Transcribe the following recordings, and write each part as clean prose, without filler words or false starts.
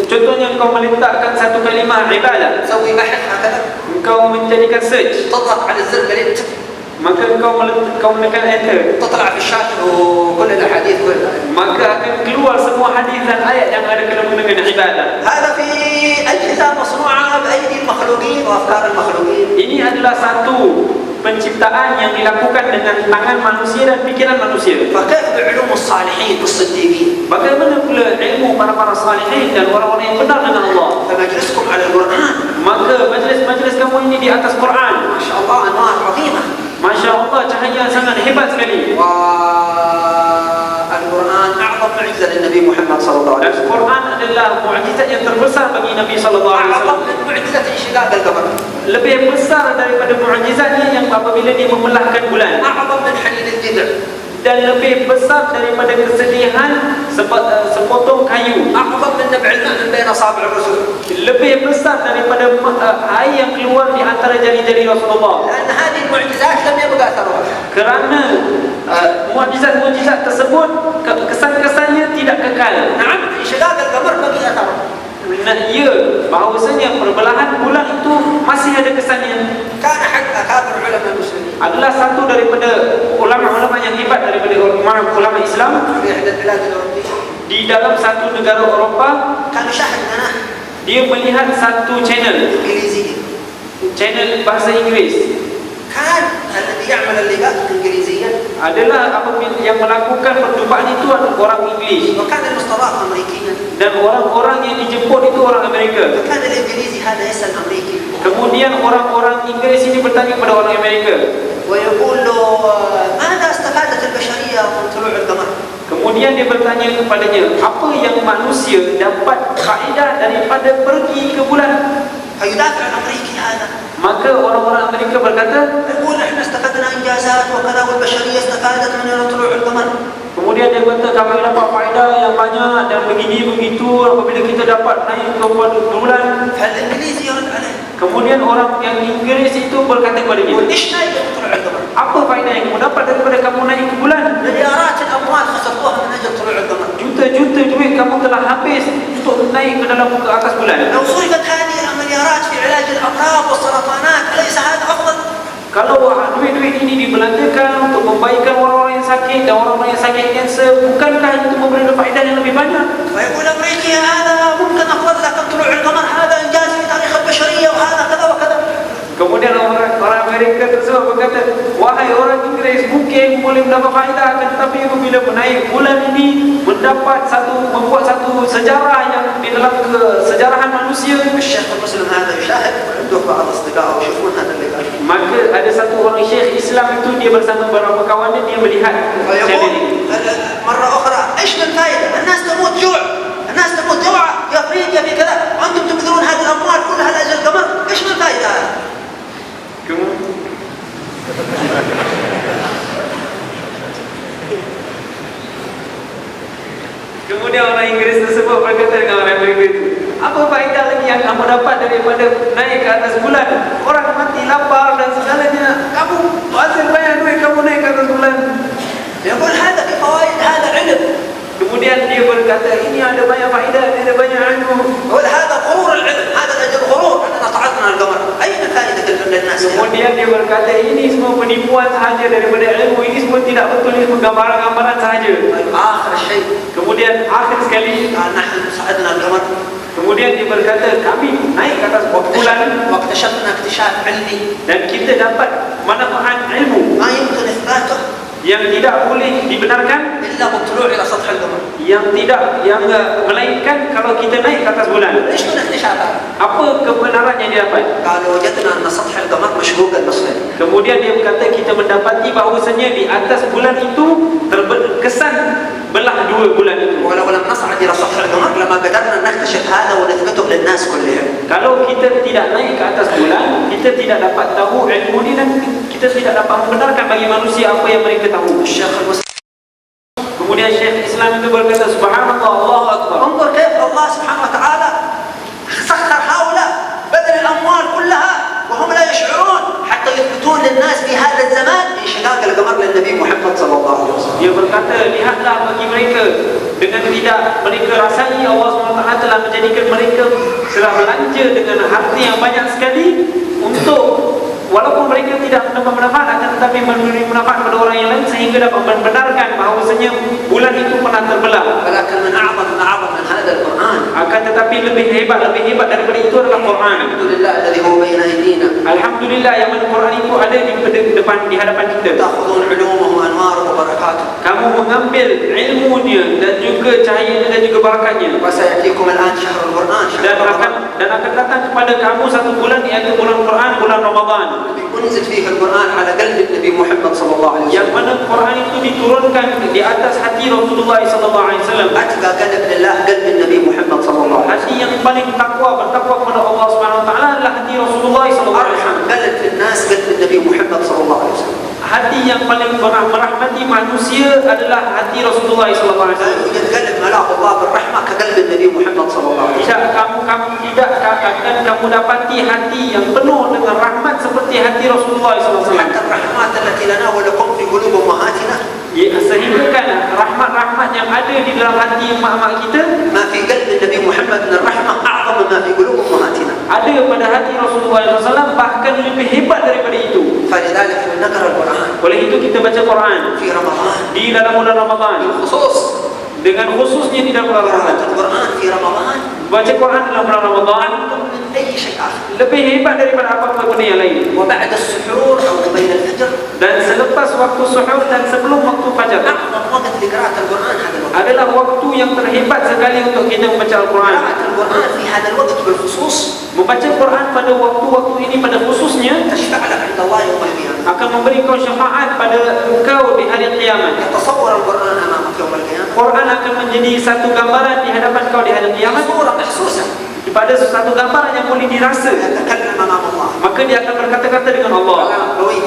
Contohnya engkau meletakkan satu kalimah ibadah, تسوي بحث هكذا engkau menjadikan search, تضغط على الزر قليل maka engkau menekan enter, تطلع في الشاشة وكل الأحاديث maka akan keluar semua hadis dan ayat yang ada kaitan dengan ibadah. هذا في أجهزة مصنوعة بأيدي المخلوقين وأفكار المخلوقين. Ini adalah satu penciptaan yang dilakukan dengan tangan manusia dan pikiran manusia. فكيف بعلوم الصالحين والصديقين؟ Bagaimana pula ilmu para salihin dan orang-orang yang benar dengan Allah? فمجلسكم على القرآن Maka majlis-majlis kamu ini di atas Quran. ما شاء الله أنوار عظيمة. Masya Allah, cahaya sangat hebat sekali. والقرآن أعظم معجزة للنبي محمد صلى الله عليه Dan وسلم. Quran adalah mukjizat yang terbesar bagi Nabi sallallahu alaihi أعظم wasallam. من معجزة انشقاق القمر. Lebih besar daripada mukjizatnya yang apabila dia membelahkan bulan. أعظم من حنين الجذع. Dan lebih besar daripada kesedihan sepotong kayu. أعظم من نبع الماء من بين أصابع الرسل. Lebih besar daripada air yang keluar di antara jari-jari Rasulullah. لأن هذه المعجزات لم يبقى أثرها. Kerana mukjizat tersebut kesan-kesannya tidak kekal. نعم انشقاق القمر بقي أثره. Nah, ya, bahawasanya perbelahan bulan itu masih ada kesannya. كان حق أكابر علماء المسلمين. Adalah satu daripada ulama-ulama yang hebat daripada ulama Islam في إحدى البلاد الأوروبية. di dalam satu negara Eropah. كان يشاهد مناه Dia melihat satu channel bahasa Inggeris. كان الذي يعمل اللقاء إنجليزيا Adalah apabila yang melakukan perjumpaan itu adalah orang Inggeris, وكان المستضاف أمريكيا. dan orang-orang yang dijemput itu orang Amerika. فكان الإنجليزي هذا يسأل أمريكي Kemudian orang-orang Inggeris ini bertanya kepada orang Amerika. ويقول له ماذا استفادت البشرية من طلوع القمر؟ Kemudian dia bertanya kepadanya, apa yang manusia dapat faedah daripada pergi ke bulan? فيدافع الأمريكي هذا. Maka orang-orang Amerika berkata, يقول احنا استفدنا إنجازات وكذا والبشرية استفادت من طلوع القمر. kemudian dia kata kami dapat faedah yang banyak dan begini begitu apabila kita dapat naik ke bulan. فالإنجليزي يرد عليه Kemudian orang yang Inggeris itu berkata kepadanya, يقول إيش نايل طلوع القمر؟ apa faedah yang kamu dapat daripada kamu naik ke bulan? مليارات الأموال خسرتوها من أجل طلوع القمر. Juta-juta duit kamu telah habis untuk naik ke dalam ke atas bulan. لو صرفت هذه المليارات في علاج الأمراض والسرطانات أليس هذا أفضل؟ Kalau duit-duit ini dibelanjakan untuk membaikkan orang-orang yang sakit dan orang-orang yang sakit kanser, bukankah itu memberi faedah yang lebih banyak? ويقول أمريكي هذا ممكن أفضل لك طلوع القمر هذا إنجاز في تاريخ البشرية وهذا كذا وكذا. Kemudian orang Amerika tersebut berkata, wahai orang Inggeris, mungkin boleh mendapat faedah, tetapi apabila menaik bulan ini membuat satu sejarah yang di dalam kesejarahan manusia. الشيخ المسلم هذا يشاهد وعنده بعض أصدقائه يشوفون هذا اللقاء. Maka ada satu orang syekh Islam itu, dia bersama beberapa kawannya, dia melihat channel ini. مرة أخرى إيش من فائدة؟ الناس تموت جوع، الناس تموت جوع في أفريقيا في كذا، وأنتم تبذلون هذه الأموال كلها لأجل القمر، إيش من فائدة هذا؟ Kemudian orang Inggeris tersebut berkata dengan orang Amerika itu, apa faedah lagi yang kamu dapat daripada naik ke atas bulan? Orang mati lapar dan segalanya, kamu hasil banyak duit kamu naik ke atas bulan. يقول هذا في فوائد، هذا علم. Kemudian dia berkata, ini ada banyak faedah, ada banyak ilmu. يقول هذا غرور العلم، هذا الأجل غرور أننا صعدنا القمر، أين فائدة العلم للناس؟ Kemudian dia berkata, ini semua penipuan sahaja daripada ilmu, ini semua tidak betul, ini semua gambaran-gambaran sahaja. آخر شيء Kemudian akhir sekali, قال نحن صعدنا القمر kemudian dia berkata, kami naik ke atas bulan واكتشفنا اكتشاف علمي dan kita dapat manfaat ilmu ما يمكن إثباته yang tidak boleh dibenarkan, إلا بالطلوع إلى سطح القمر. yang melainkan kalau kita naik ke atas bulan. إيش من اكتشافات؟ Apa kebenaran yang dia dapat? قالوا وجدنا أن سطح القمر مشقوق النصفين. Kemudian dia berkata, kita mendapati bahawasanya di atas bulan itu terkesan belah dua bulan itu. ولو لم نصعد إلى سطح القمر لما قدرنا نكتشف هذا ونثبته للناس كلهم. Kalau kita tidak naik ke atas bulan, kita tidak dapat tahu ilmu ini dan kita tidak dapat membenarkan bagi manusia apa yang mereka tahu. الشيخ المسلم Kemudian Syekh Islam itu berkata, Subhanallah, Allahu Akbar. انظر كيف الله سبحانه وتعالى سخر هؤلاء بذل الأموال كلها وهم لا يشعرون حتى يثبتون للناس في هذا الزمان انشقاق القمر للنبي محمد صلى الله عليه وسلم. Dia berkata, lihatlah bagi mereka dengan tidak mereka rasai, Allah SWT telah menjadikan mereka telah belanja dengan harta yang banyak sekali untuk walaupun mereka tidak mendapat manfaat, akan tetapi memberi manfaat kepada orang yang lain sehingga dapat membenarkan bahawasanya bulan itu pernah terbelah. ولكن من أعظم من هذا القرآن Akan tetapi lebih hebat daripada itu adalah Quran. الحمد لله الذي هو بين أيدينا Alhamdulillah yang mana Quran itu ada di hadapan kita. تأخذون علومه وأنواره وبركاته. Kamu mengambil ilmunya dan juga cahayanya dan juga barakatnya. وسيأتيكم الآن شهر القرآن شهر رمضان Dan akan datang kepada kamu satu bulan, iaitu bulan Quran, bulan Ramadan, أنزل فيه القرآن على قلب النبي محمد صلى الله عليه yang وسلم. mana Quran itu diturunkan di atas hati Rasulullah SAW. أتقى قلب لله قلب النبي محمد صلى الله عليه وسلم. Hati yang paling bertakwa kepada Allah Subhanahu Wa Taala adalah hati Rasulullah SAW. أرحم قلب في الناس قلب النبي محمد صلى الله عليه وسلم. Hati yang paling merahmati manusia adalah hati Rasulullah SAW. لا يوجد قلب ملاه الله بالرحمة كقلب النبي محمد صلى الله عليه وسلم. Tidak tidak akan kamu dapati hati yang penuh dengan rahmat seperti hati Rasulullah SAW. حتى الرحمات التي لنا ولكم في قلوب أمهاتنا Sehingga kan rahmat-rahmat yang ada di dalam hati mak-mak kita, ما في قلب النبي محمد من الرحمة أعظم ما في قلوب أمهاتنا. ada pada hati Rasulullah SAW, bahkan lebih hebat daripada itu. فلذلك نقرأ القرآن Oleh itu kita baca Quran في رمضان di dalam bulan Ramadan, بالخصوص. dengan khususnya di dalam bulan قراءة Ramadan. القرآن في رمضان Baca Quran dalam bulan Ramadan أعظم من أي شيء آخر. lebih hebat daripada apa-apa benda yang lain. وبعد السحور أو قبيل الفجر Dan selepas waktu suhur dan sebelum waktu fajar أعظم وقت لقراءة القرآن هذا الوقت. adalah waktu yang terhebat sekali untuk kita membaca Al-Quran. قراءة القرآن في هذا الوقت بالخصوص Membaca Quran pada waktu-waktu ini pada khususnya تشفع لك عند الله يوم القيامة. akan memberi kau syafaat pada engkau di hari kiamat. يتصور القرآن أمامك يوم القيامة Quran akan menjadi satu gambaran di hadapan kau di hari kiamat, صورة محسوسة pada satu gambaran yang boleh dirasa. يتكلم أمام الله Maka dia akan berkata-kata dengan Allah. كلام قوي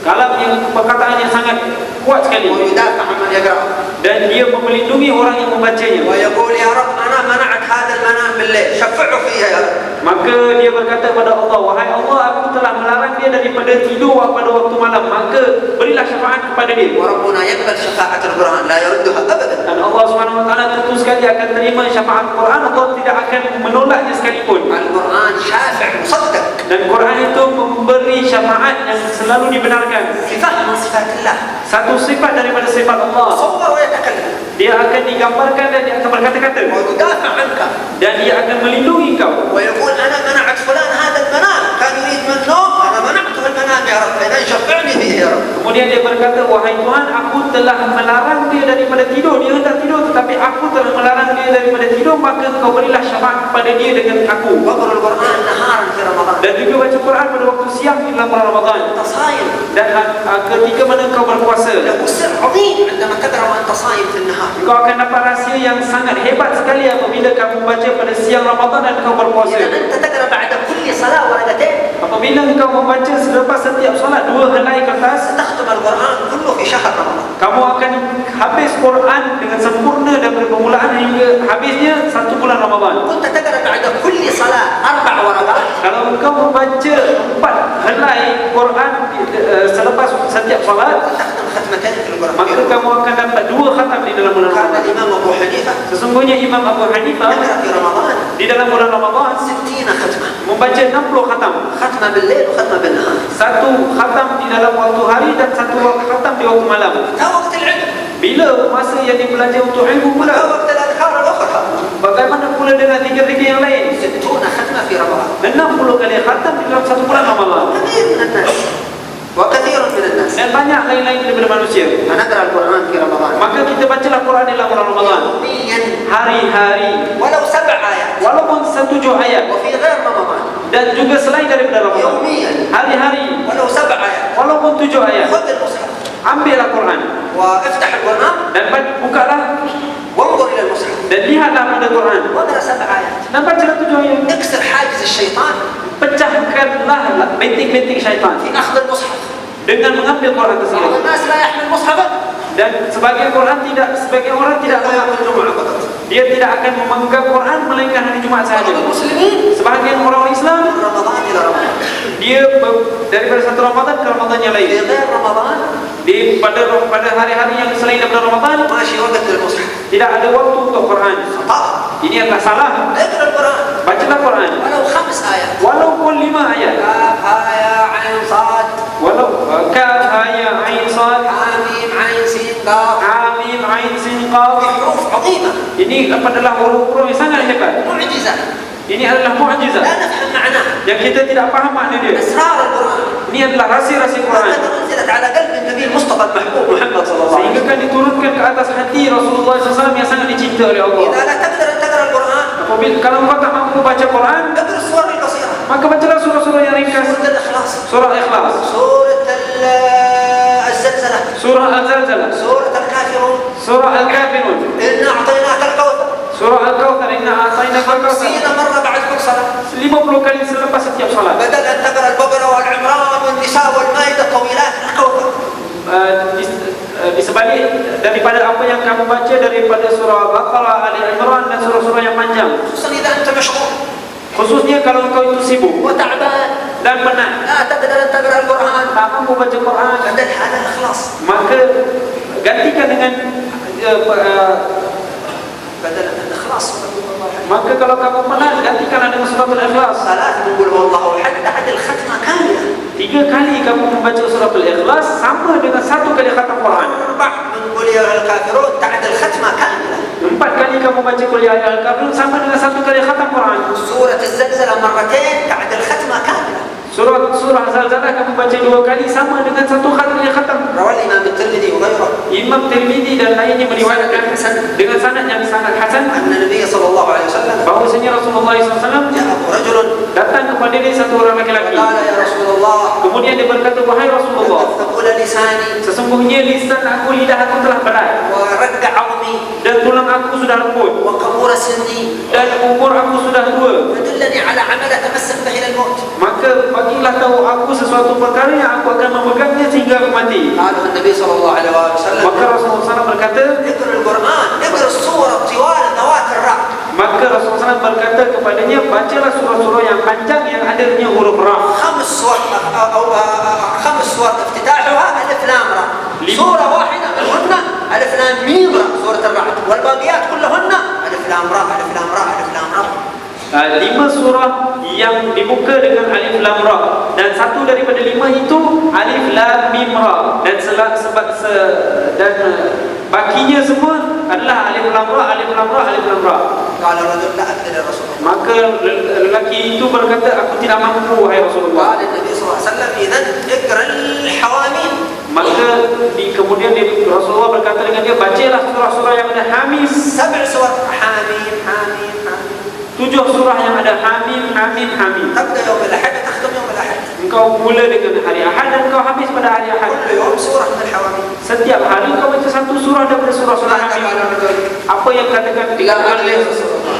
Kalam yang perkataan yang sangat kuat sekali, ويدافع عن من يقرأ dan dia melindungi orang yang membacanya. ويقول يا رب أنا منعت هذا المنام بالليل شفعوا فيها يا رب. Maka dia berkata kepada Allah, wahai Allah, aku telah melarang dia daripada tidur pada waktu malam, maka berilah syafaat kepada dia. وربنا يقبل شفاعة القرآن لا يردها أبدا. Dan Allah SWT tentu sekali akan terima syafaat Quran, Allah tidak akan menolaknya sekalipun. القرآن شافع مصدق Dan Quran itu memberi syafaat yang selalu dibenarkan. صفة من صفات الله. Satu sifat daripada sifat Allah. تصور ويتكلم Dia akan digambarkan dan dia akan berkata-kata, ويدافع عنك dan dia akan melindungi kau. ويقول أنا منعت فلان هذا المنام كان يريد من النوم أنا منعته المنام يا رب إذا شفعني فيه يا رب. Kemudian dia berkata, wahai Tuhan, aku telah melarang dia daripada tidur. Dia hendak tidur tetapi aku telah melarang dia daripada tidur, maka kau berilah syafaat kepada dia dengan aku. واقرأ القرآن نهارا في رمضان. Dan juga baca Quran pada waktu siang di dalam bulan Ramadan. أنت صايم Dan ketika mana kau berpuasa, له سر عظيم عندما تقرأ وأنت صايم في النهار. kau akan dapat rahsia yang sangat hebat sekali apabila kamu baca pada siang Ramadan dan kau berpuasa. إذا أنت تقرأ بعد كل صلاة ورقتين Apabila kau membaca selepas setiap solat 2 helai kertas, ستختم القرآن كله في شهر رمضان. kamu akan habis Quran dengan sempurna dari permulaan hingga habisnya 1 bulan Ramadan. كنت تقرأ بعد كل صلاة 4 ورقات Kalau engkau membaca 4 helai Quran selepas setiap solat, تختم ختمتين في القرآن. maka kamu akan dapat 2 khatam di dalam bulan كان Ramadan. الإمام أبو حنيفة Sesungguhnya Imam Abu Hanifah يقرأ في رمضان di dalam bulan Ramadan 60 ختمة. membaca 60 khatam. ختمة بالليل وختمة بالنهار. 1 khatam di dalam waktu hari dan 1 khatam di waktu malam. تا وقت العلم Bila masa yang dibelajar untuk ilmu تا pula? وقت الأذكار الأخرى. Bagaimana pula dengan zikir-zikir yang lain? 60 ختمة في رمضان. 60 kali khatam di dalam 1 bulan Ramadan. كثير من الناس وكثير من الناس Dan banyak lain-lain daripada manusia. فنقرأ القرآن في رمضان Maka kita bacalah Quran di dalam bulan Ramadan. يوميا Hari-hari. ولو 7 آيات. Walaupun 7 ayat. وفي غير رمضان Dan juga selain daripada Ramadan. يوميا Hari-hari. ولو 7 آيات. Walaupun 7 ayat. خذ المصحف Ambillah Quran. وافتح القرآن Dan bukalah. وانظر إلى المصحف Dan lihatlah pada Quran. واقرأ 7 آيات. Dan bacalah 7 ayat. اكسر حاجز الشيطان Pecahkanlah bintik-bintik syaitan في أخذ المصحف. dengan mengambil Quran بعض tersebut. الناس لا يحمل مصحفا Dan sebagian orang tidak يوم الجمعة فقط. dia tidak akan memegang Quran melainkan hari Jumaat بعض sahaja. المسلمين Sebahagian orang Islam من رمضان إلى رمضان. dia daripada satu Ramadan ke Ramadan yang في lain. غير رمضان pada hari-hari yang selain daripada Ramadan ماشي وقت للمصحف tidak ada waktu untuk Quran. خطأ. Ini adalah salah. اقرأ القرآن Bacalah Quran ولو 5 آيات. walaupun 5 ayat. كاف ها يا عين صاد Walau kaf ha ya ain sad حاميم عين سين قاف. ha mim ain sin qaf. حروف عظيمة Ini adalah huruf-huruf yang sangat hebat. معجزة Ini adalah لا mukjizat نفهم معناها. yang kita tidak faham makna dia. أسرار القرآن Ini adalah rahsia-rahsia Quran. وقد أنزلت على قلب النبي المصطفى المحبوب محمد صلى الله عليه Sehingga وسلم. kan diturunkan ke atas hati Rasulullah SAW yang sangat dicinta oleh Allah. إذا لا تقدر أن تقرأ القرآن Apabila kalau engkau tak mampu baca Quran, اقرأ السور القصيرة. maka bacalah surah-surah yang ringkas. سورة الإخلاص. Surah Ikhlas, سورة الزلزلة. surah Al-Zalzalah, سورة الكافرون. surah Al-Kafirun, إنا أعطيناك الكوثر. surah Al-Kautsar, inna a'tainaka 50 al-kautsar. مرة بعد كل صلاة. 50 kali selepas setiap salat. بدل أن تقرأ البقرة والعمران والنساء والمائدة الطويلات الكوثر. Di sebalik daripada apa yang kamu baca daripada surah Baqarah, Ali Imran dan surah-surah yang panjang. خصوصا إذا أنت مشغول Khususnya kalau engkau itu sibuk وتعبان dan penat, لا تقدر أن تقرأ القرآن. tak mampu baca Quran, بدل هذا الإخلاص. maka gantikan dengan بدل الإخلاص. maka kalau kamu penat, gantikanlah dengan surah Al-Ikhlas. ثلاث نقول هو الله أحد بعد الختمة كاملة. 3 kali kamu membaca surah Al-Ikhlas sama dengan 1 kali khatam Quran. 4 نقول يا الكافرون بعد الختمة كاملة. 4 kali kamu baca kuliah Al-Kafirun sama dengan 1 kali khatam Quran. سورة الزلزلة مرتين بعد الختمة كاملة. Surah Zalzalah kamu baca 2 kali sama dengan 1 kali khatam. روى الإمام الترمذي وغيره Imam Tirmidzi dan lainnya meriwayatkan dengan sanad yang sangat hasan أن النبي صلى الله عليه وسلم bahwasanya Rasulullah SAW جاءه رجل datang kepada dia satu orang laki-laki. قال يا رسول الله Kemudian dia berkata, wahai Rasulullah, ثقل لساني sesungguhnya lisan aku, lidah aku telah berat ورق عظمي dan tulang aku sudah lembut وقبور سني dan umur aku sudah tua. فدلني على عمل أتمسك به إلى الموت. Maka bagilah tahu aku sesuatu perkara yang aku akan memegangnya sehingga aku mati. قال النبي صلى الله عليه وسلم Maka Rasulullah SAW berkata, اقرأ القرآن اقرأ السورة طوال ذوات الراء. maka Rasulullah SAW berkata kepadanya, bacalah surah-surah yang panjang yang adanya huruf ra. 5 سور أو 5 سور افتتاحها ألف لام را. سورة واحدة منهن ألف لام ميم را سورة الرعد والباقيات كلهن ألف لام را ألف لام را ألف لام را. 5 surah yang dibuka dengan alif lam ra dan satu daripada 5 itu alif lam mim ra dan bakinya semua adalah alif lam ra alif lam ra alif lam ra. قال الرجل لا أقدر يا رسول الله. Maka lelaki itu berkata, aku tidak mampu wahai Rasulullah. قال النبي صلى الله عليه وسلم إذن اقرأ الحواميم. Maka kemudian Rasulullah berkata dengan dia, bacalah surah-surah yang ada hamim. 7 سور حاميم حاميم حاميم. 7 surah yang ada hamim hamim hamim. تبدأ يوم الأحد تختم يوم الأحد. Engkau mula dengan hari Ahad dan engkau habis pada hari Ahad. كل يوم سورة من الحواميم. Setiap hari engkau baca 1 surah daripada surah-surah hamim. Apa yang katakan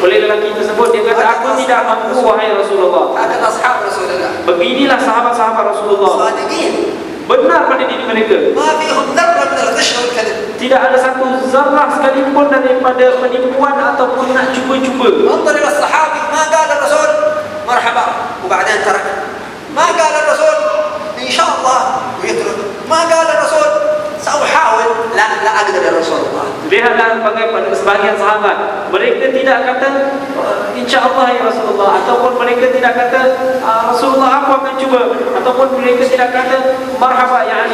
oleh lelaki tersebut? Dia kata, aku tidak mampu wahai Rasulullah. هكذا أصحاب رسول الله Beginilah sahabat-sahabat Rasulullah, صادقين benar pada diri mereka. ما فيهم ذرة من الغش والكذب. Tidak ada satu zarah sekalipun daripada penipuan ataupun nak cuba-cuba. انظر إلى الصحابي ما قال الرسول مرحبا وبعدين ترك. ما قال الرسول إن شاء الله ويترك. ما قال الرسول سأحاول. لا أقدر يا رسول الله. Lihatlah bagaimana sebagian sahabat, mereka tidak kata insya-Allah ya Rasulullah, ataupun mereka tidak kata Rasulullah aku akan cuba, ataupun mereka tidak kata marhaba ya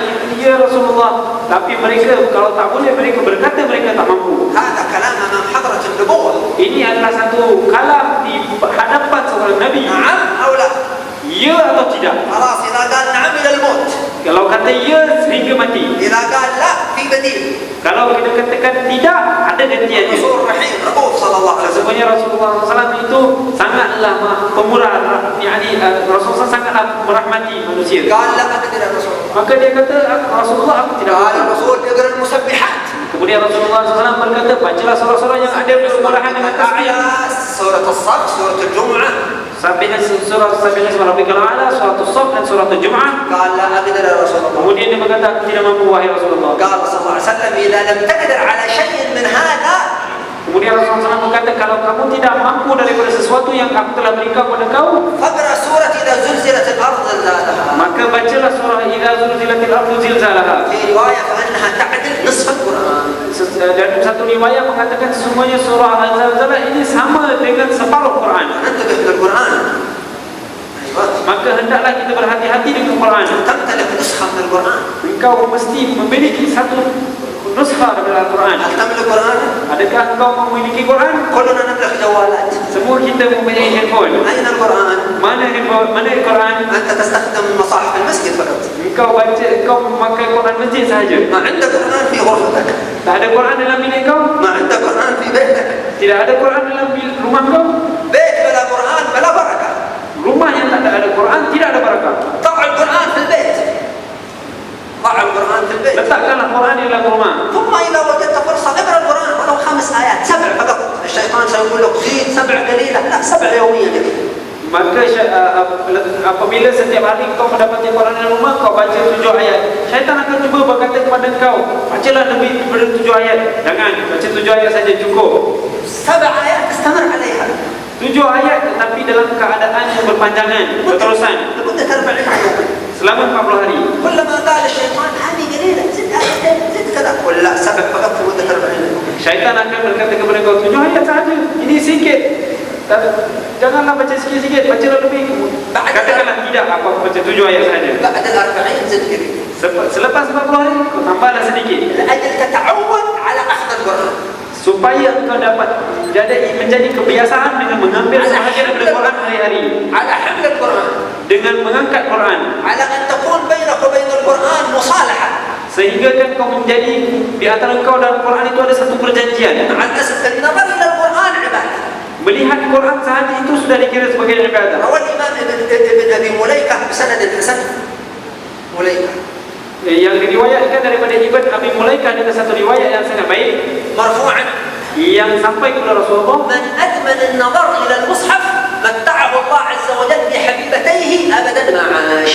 Rasulullah, tapi mereka kalau tak boleh mereka berkata mereka tak mampu. هذا كلام أمام حضرة النبوة. Ini adalah satu kalam di hadapan seorang nabi. نعم أو لا. Ya atau tidak? خلاص إذا قال نعم إلى الموت. Kalau kata ya sehingga mati. إذا قال لا في بديل. Kalau kita katakan tidak, ada gantiannya. الرسول رحيم رؤوف صلى الله عليه وسلم. Sesungguhnya Rasulullah SAW itu sangatlah pemurah, Rasulullah sangatlah merahmati manusia. قال لا أقدر يا رسول الله. Maka dia kata, Rasulullah aku tidak قال mampu. الرسول اقرأ المسبحات. Kemudian Rasulullah SAW berkata, bacalah surah-surah yang ada bersebelahan dengan tasbih. سورة الصف سورة الجمعة. Surah Sabbih isma rabbikal a'la, surah As-Saff dan surah Al-Jum'ah. قال لا أقدر يا رسول الله. Kemudian dia berkata, aku tidak mampu wahai Rasulullah. قال صلى الله عليه وسلم إذا لم تقدر على شيء من هذا Kemudian Rasulullah SAW berkata, kalau kamu tidak mampu daripada sesuatu yang aku telah berikan kepada kau, فاقرأ سورة إذا زلزلت زلزلت الأرض زلزالها. Maka bacalah surah Idza zulzilatil ardu zilzalaha. في رواية فإنها تعدل نصف القرآن. Dan satu riwayat mengatakan sesungguhnya surah Al-Zalzalah ini sama dengan separuh Quran. انتبه للقرآن. Maka hendaklah kita berhati-hati dengan Quran. تمتلك نسخة من القرآن. Engkau mesti memiliki satu nuskha dari Al-Quran. هل تملك القرآن؟ Adakah engkau memiliki Quran? كلنا نملك جوالات. Semua kita mempunyai handphone. أين القرآن؟ Mana handphone? Mana Quran? أنت تستخدم مصاحف المسجد فقط. Engkau baca, engkau memakai Quran masjid sahaja. ما عندك قرآن في غرفتك. Tak ada Quran dalam bilik kau? ما عندك قرآن في بيتك. Tidak ada Quran dalam rumah kau? بيت بلا قرآن بلا بركة. Rumah yang tak ada Quran tidak ada barakah. ضع القرآن في البيت. ضع القرآن في البيت. Letakkanlah Quran di dalam rumah. ثم إذا وجدت فرصة اقرأ القرآن ولو 5 آيات 7 فقط. الشيطان سيقول لك زيد 7 قليلة. لا 7 يوميا كذا. Maka apabila setiap hari kau mendapati Quran dalam rumah, kau baca 7 ayat. Syaitan akan cuba berkata kepada kau, bacalah lebih daripada 7 ayat. Jangan, baca 7 ayat saja cukup. 7 آيات استمر عليها. 7 ayat tetapi dalam keadaan yang berpanjangan, berterusan لمدة 40 يوما. selama 40 hari. كلما قال الشيطان هذه قليلة زد آيتين زد كذا. قل لا 7 فقط في مدة 40 يوم. Syaitan akan berkata kepada kau, 7 ayat sahaja, ini sikit. Janganlah baca sikit-sikit, bacalah lebih. Katakanlah tidak, apa baca 7 ayat sahaja. بعد 40 زد قليل. Selepas 40 hari, kau tambahlah sedikit. لأجل تتعود على أخذ القرآن. Supaya engkau dapat menjadi kebiasaan dengan mengambil sebahagian daripada Quran hari-hari, على حمل القرآن. dengan mengangkat Quran, على أن تكون بينك وبين القرآن مصالحة. sehingga kan kau menjadi di antara engkau dan Quran itu ada satu perjanjian. مع الأسف النظر إلى القرآن عبادة. Melihat Quran sahaja itu sudah dikira sebagai ibadah. روى الإمام ابن أبي مليكة بسند حسن. مليكة Yang diriwayatkan daripada Ibn Abi Mulaikah dengan satu riwayat yang sangat baik, مرفوعا yang sampai kepada Rasulullah, من أدمن النظر إلى المصحف متعه الله عز وجل بحبيبتيه أبدا ما عاش.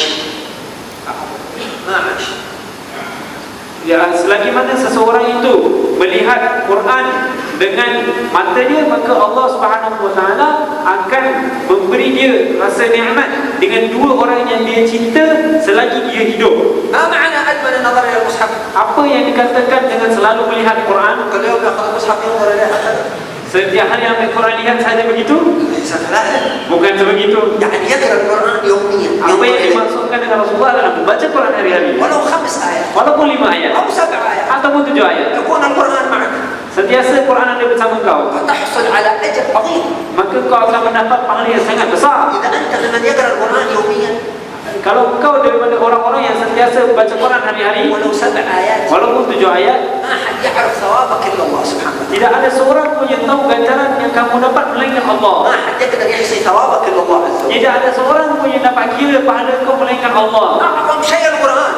ما عاش. ya, selagi mana seseorang itu melihat Quran dengan matanya, maka Allah Subhanahu Wa Taala akan memberi dia rasa nikmat dengan dua orang yang dia cinta selagi dia hidup. ما معنى أدمن النظر إلى المصحف؟ Apa yang dikatakan dengan selalu melihat Quran? كل يوم يأخذ المصحف ينظر إليه هكذا. Setiap hari ambil Quran lihat saja begitu? ليس كذلك. Bukan sebegitu. يعني يقرأ القرآن يوميا. Apa ينظر yang إليه dimaksudkan dengan Rasulullah adalah membaca Quran hari-hari, ولو 5 آيات walaupun 5 ayat أو 7 آيات ataupun 7 ayat. يكون القرآن معك. Sentiasa Quran ada bersama kau, فتحصل على أجر عظيم. maka kau akan mendapat pahala yang sangat besar. إذا أنت ممن يقرأ القرآن يوميا Kalau kau daripada orang-orang yang sentiasa baca Quran hari-hari, ولو 7 آيات walaupun 7 ayat, ما حد يعرف ثوابك إلا الله سبحانه وتعالى. tidak ada seorang pun yang tahu ganjaran yang kamu dapat melainkan Allah. ما حد يقدر يحصي ثوابك إلا الله عز وجل. Tidak ada seorang pun yang dapat kira pahala kau melainkan Allah. أعظم شيء القرآن.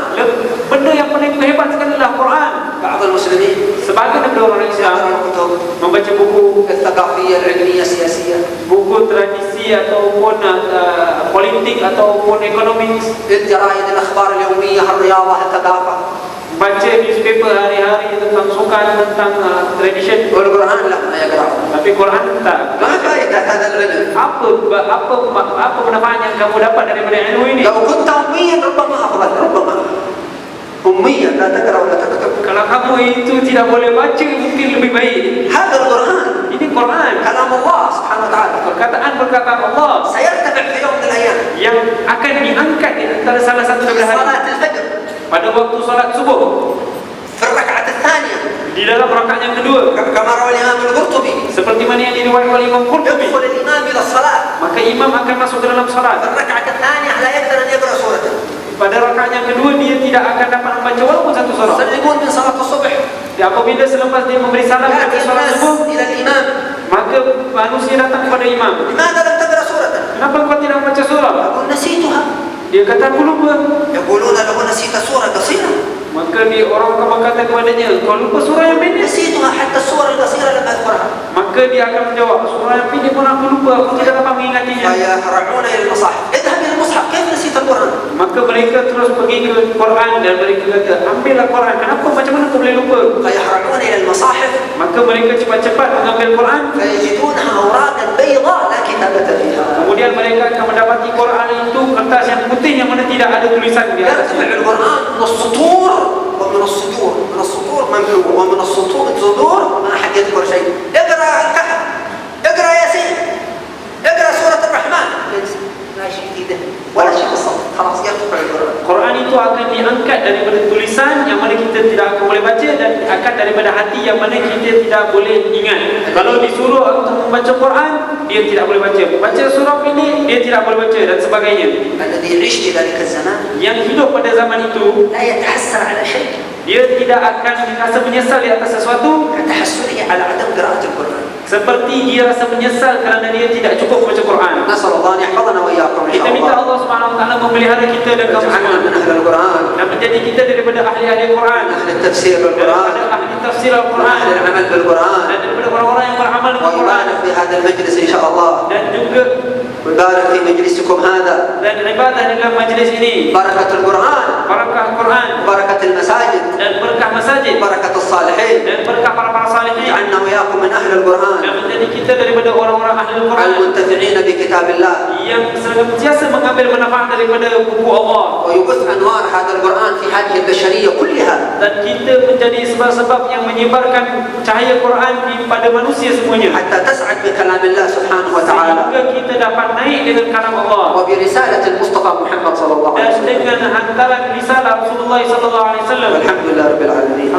Benda yang paling hebat sekali adalah Quran. بعض المسلمين Sebagian daripada orang Islam يقرأ الكتب membaca buku الثقافية العلمية السياسية، buku tradisi ataupun politik ataupun ekonomi, الجرائد الأخبار اليومية، الرياضة، الثقافة. baca newspaper hari-hari tentang sukan, tentang tradition. والقرآن لا ما يقرأ. Tapi Quran tak. ما فائدة هذا العلم؟ Apa manfaat yang kamu dapat daripada ilmu ini? لو كنت أميا ربما أفضل، ربما أميا لا تقرأ ولا تكتب. Kalau kamu itu tidak boleh baca, mungkin lebih baik. هذا القرآن Ini Quran, كلام الله سبحانه وتعالى perkataan Allah سيرتفع في يوم من الأيام yang akan diangkat di antara salah satu في daripada hari صلاة الفجر pada waktu salat subuh, في الركعة الثانية di dalam rakaat yang kedua, كما روى الإمام القرطبي. seperti mana yang diriwayatkan oleh Imam Qurtubi, يدخل الإمام إلى الصلاة maka imam akan masuk ke dalam salat. في الركعة الثانية لا يقدر أن يقرأ سورة. Pada rakaat yang kedua dia tidak akan dapat membaca walaupun satu surah. يسلمون من صلاة الصبح Apabila selepas dia memberi salam يأتي dari salat الناس subuh, إلى الإمام maka manusia datang kepada imam. لماذا لم تقرأ سورة؟ Kenapa kau tidak membaca surah? يقول نسيتها. Dia kata aku lupa. يقولون له نسيت سورة قصيرة. Maka orang akan berkata kepadanya, kau lupa surah yang pendek. نسيتها حتى السورة القصيرة لم أذكرها. Maka dia akan menjawab, surah yang pendek pun aku lupa, aku tidak dapat mengingatinya. فيهرعون إلى المصحف. اذهب إلى المصحف، كيف نسيت القرآن؟ Maka mereka terus pergi ke Quran dan mereka kata, ambillah Quran. Kenapa, macam mana kau boleh lupa? فيهرعون إلى المصاحف Maka mereka cepat-cepat mengambil Quran. فيجدونها أوراقا بيضاء لا كتابة فيها. Kemudian mereka akan mendapati Quran itu kertas yang putih yang mana tidak ada tulisan di يرتفع atasnya. القرآن من السطور ومن الصدور، من السطور مملوء ومن الصدور ما أحد يذكر شيء. اقرأ الكهف، اقرأ ياسين، اقرأ سورة الرحمن، لا شيء في ذهن ولا شيء في الصدر، خلاص يرتفع القرآن. Quran itu akan diangkat daripada tulisan yang mana kita tidak akan boleh baca dan diangkat daripada hati yang mana kita tidak boleh ingat. Kalau disuruh untuk membaca Quran, dia tidak boleh baca. Baca surah ini, dia tidak boleh baca dan sebagainya. الذي يعيش في ذلك الزمان Yang hidup pada zaman itu, لا يتحسر على شيء dia tidak akan merasa menyesal di atas sesuatu كتحسره على عدم قراءة القرآن. seperti dia rasa menyesal kerana dia tidak cukup baca Quran. نسأل الله أن يحفظنا وإياكم إن Kita شاء minta الله Allah Subhanahu Wa Taala memelihara kita dan kamu ويجعلنا semua من أهل القرآن، dan menjadi kita daripada ahli-ahli Quran, أهل التفسير بالقرآن، daripada ahli tafsir أهل Al-Quran العمل بالقرآن، dan daripada orang-orang yang beramal dengan Quran ويبارك في هذا المجلس إن شاء الله، dan juga ويبارك في مجلسكم هذا، dan ibadah dalam majlis ini, بركة القرآن، barakah Quran بركة المساجد، dan berkah masjid بركة الصالحين. dan berkah para salihin اجعلنا وإياكم من أهل القرآن dan menjadi kita daripada orang-orang ahli Al-Quran المنتفعين بكتاب الله، yang senantiasa mengambil manfaat daripada buku Allah, ويبث أنوار هذا القرآن في هذه البشرية كلها، dan kita menjadi sebab-sebab yang menyebarkan cahaya Quran pada manusia semuanya, حتى تسعد بكلام الله سبحانه وتعالى sehingga kita dapat naik dengan kalam Allah وبرسالة المصطفى محمد صلى الله عليه dan وسلم. dengan hantaran risalah Rasulullah sallallahu alaihi wasallam. والحمد لله رب العالمين.